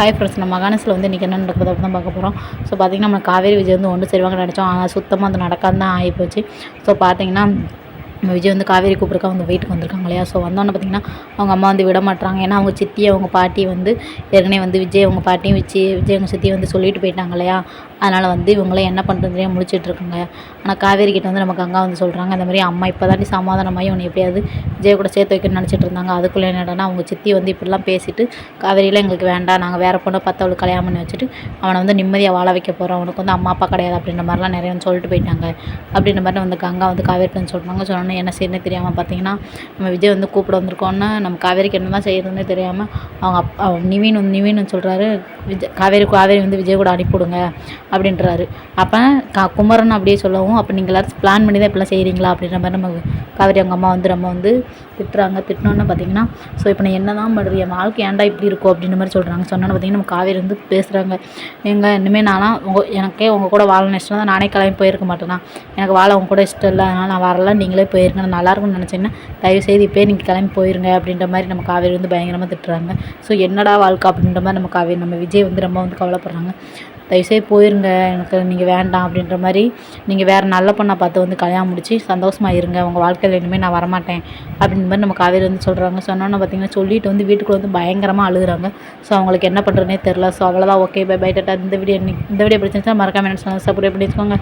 Hi friends, நம்ம மகானஸில் வந்து இன்றைக்கி என்ன நடக்குது அப்படி தான் பார்க்க போகிறோம். ஸோ பார்த்திங்கன்னா நம்ம காவேரி விஜய் வந்து ஒன்று சேருவாங்கன்னு நினச்சோம். ஆனால் சுத்தமாக அது நடக்காது தான் ஆகிப்போச்சு. ஸோ பார்த்திங்கன்னா நம்ம விஜய் வந்து காவேரி கூப்பிட்றக்கா அவங்க வீட்டுக்கு வந்திருக்காங்க இல்லையா. ஸோ வந்தோன்னே பார்த்திங்கன்னா அவங்க அம்மா வந்து விட மாட்டாங்க. ஏன்னா அவங்க சித்தி அவங்க பாட்டி வந்து ஏற்கனவே வந்து விஜய் அவங்க பாட்டியும் விஜய் அவங்க சித்தியை வந்து சொல்லிட்டு போயிட்டாங்க இல்லையா. அதனால் வந்து இவங்களாம் என்ன பண்ணுறதுனே முழிச்சிட்ருக்காங்க. ஆனால் காவேரி கிட்ட வந்து நம்ம கங்கா வந்து சொல்கிறாங்க, இந்த மாதிரி அம்மா இப்போ தாண்டி சமாதானமாகி உன்னை எப்படியாவது விஜய் கூட சேர்த்து வைக்கணும்னு நினச்சிட்டு இருந்தாங்க. அதுக்குள்ளே என்னடானா அவங்க சித்தி வந்து இப்படிலாம் பேசிட்டு காவேரியில் எங்களுக்கு வேண்டாம், நாங்கள் வேறு பொண்ணை பார்த்து அவளுக்கு கல்யாணம் பண்ணி வச்சுட்டு அவனை வந்து நிம்மதியாக வாழ வைக்க போகிறோம், அவனுக்கு வந்து அம்மா அப்பா கிடையாது அப்படின்ற மாதிரிலாம் நிறைய வந்து சொல்லிட்டு போயிட்டாங்க அப்படின்ற மாதிரி வந்து கங்கா வந்து காவேரிட்டு வந்து சொல்கிறாங்க. சொன்னோன்னே என்ன செய்யணும்னு தெரியாமல் பார்த்திங்கன்னா நம்ம விஜய் வந்து கூப்பிட வந்திருக்கோன்னா நம்ம காவேரிக்கு என்ன தான் செய்யறதுன்னு தெரியாமல் அவங்க நிவீன் சொல்கிறாரு, காவேரி வந்து விஜய் கூட அனுப்பிவிடுங்க அப்படின்றாரு. அப்போ குமரன் அப்படியே சொல்லவும், அப்போ நீங்கள் எல்லோரும் பிளான் பண்ணி தான் இப்படிலாம் செய்கிறீங்களா அப்படின்ற மாதிரி நம்ம காவேரி அவங்க அம்மா வந்து நம்ம வந்து திட்டினோன்னு பார்த்திங்கன்னா, ஸோ இப்போ நான் என்ன தான் பண்ணுறது, என் வாழ்க்கை ஏன்டா இப்படி இருக்கும் அப்படின்ற மாதிரி சொல்கிறாங்க. சொன்னோன்னு பார்த்திங்கன்னா நம்ம காவேரி வந்து பேசுகிறாங்க, இனிமேல் நானும் எனக்கே உங்கள் கூட வாழணும் இஷ்டம் தான், நானே கிளம்பி போயிருக்க மாட்டேனா, எனக்கு வாழ உங்க கூட இஷ்டம் இல்லை, அதனால் நான் வரல, நீங்களே போயிருங்க, நான் நல்லாயிருக்கும்னு நினச்சேன்னா தயவுசெய்து இப்போயே நீங்கள் கிளம்பி போயிருங்க அப்படின்ற மாதிரி நம்ம காவேரி வந்து பயங்கரமாக திட்டுறாங்க. ஸோ என்னடா வாழ்க்கை அப்படின்ற மாதிரி நம்ம விஜய் வந்து ரொம்ப வந்து கவலைப்படுறாங்க. தயவுசெய்து போயிருங்க, எனக்கு நீங்கள் வேண்டாம் அப்படின்ற மாதிரி, நீங்கள் வேறு நல்ல பொண்ணை பார்த்து வந்து கல்யாணம் முடிச்சு சந்தோஷமாக இருங்க, உங்கள் வாழ்க்கையில் இனிமேல் நான் வரமாட்டேன் அப்படின்ற மாதிரி நம்ம காவேரி வந்து சொல்கிறாங்க. சொன்னோன்னு பார்த்திங்கன்னா சொல்லிட்டு வந்து வீட்டுக்குள்ளே வந்து பயங்கரமாக அழுகுறாங்க. ஸோ அவங்களுக்கு என்ன பண்ணுறதுனே தெரில. ஸோ அவ்வளோதான், ஓகே பை பை டாட்டா. இந்த வீடியோ பிடிச்சிருந்துச்சா மறக்காம என்ன சப்ஸ்கிரைப் பண்ணி வச்சுக்கோங்க.